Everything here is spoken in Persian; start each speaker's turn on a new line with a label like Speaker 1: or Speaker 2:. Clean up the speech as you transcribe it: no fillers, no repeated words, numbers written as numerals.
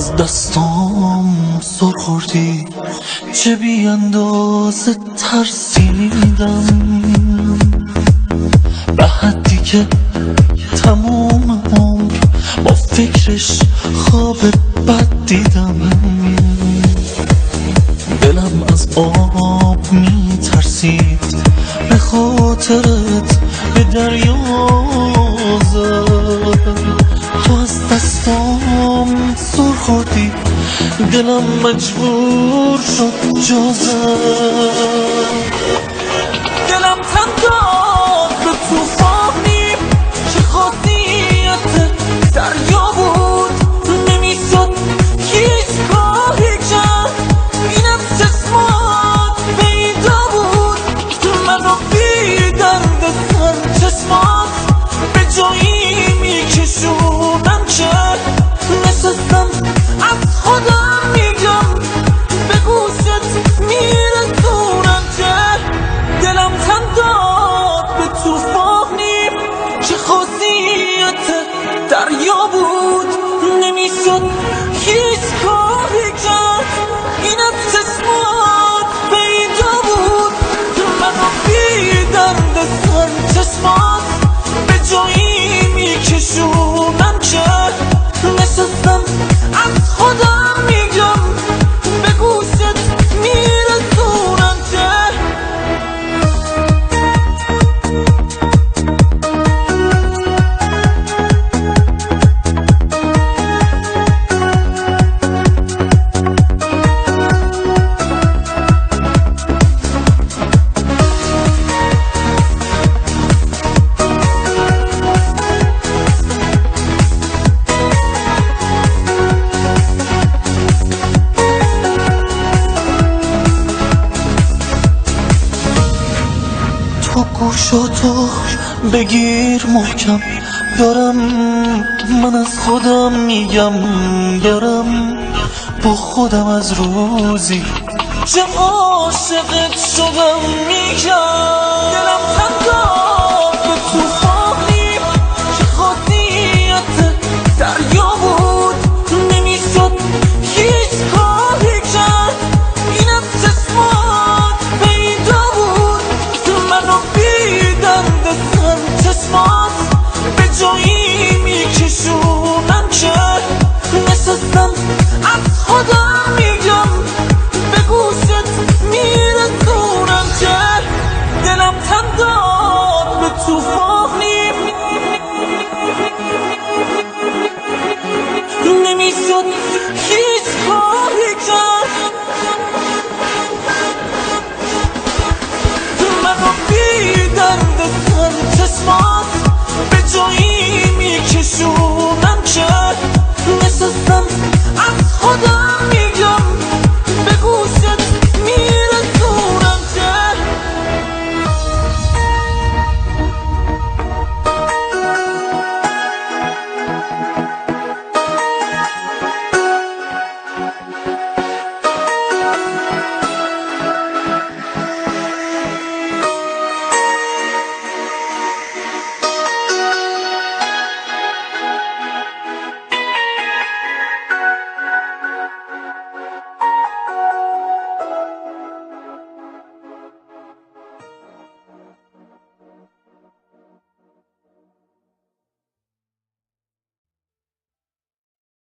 Speaker 1: از دستام سر خوردی، چه بی اندازه ترسیدم، به حدی که تمام عمر با فکرش خواب بد دیدم. دلم از آب می ترسید، به خاطرت به دریا زد. تو از دستام سر خوردی، دلم مجبور شد جا زد. دلم تن داد به توفانی که خاصیت دریا بود، نمیشد هیچ کاری کرد. اینم چشمات پیدا بود، منو بی درد سر چشمات به جایی میکشونم که نشستم از خودم میگم، به گوشت میرسونم که دلم تن داد به توفانی که خاصیت دریا بود، نمیشد هیچ کاری کرد. اینم چشمات پیدا بود، منو بی درد سر چشمات به جایی میکشونم که نشستم از خودم میگم، به گوشت میرسونم که تو گوشاتو بگیر محکم، دارم من از خودم میگم، دارم با خودم از روزی که عاشقت شدم میگم. دلم تن داد به توفانی که خاصیت دریا بود، نمیشد هیچ کاری کرد. اینم چشمات پیدا بود، منو بی درد سر چشمات به جایی میکشونم که نشستم از خودم میگم، به گوشت میرسونم که دلم تن داد به توفانی نمیشد هیچ کاری کرد. منو بی درد سر چشمات به جایی میکشونم که نشستم از خودم میگم، به گوشت میرسونم که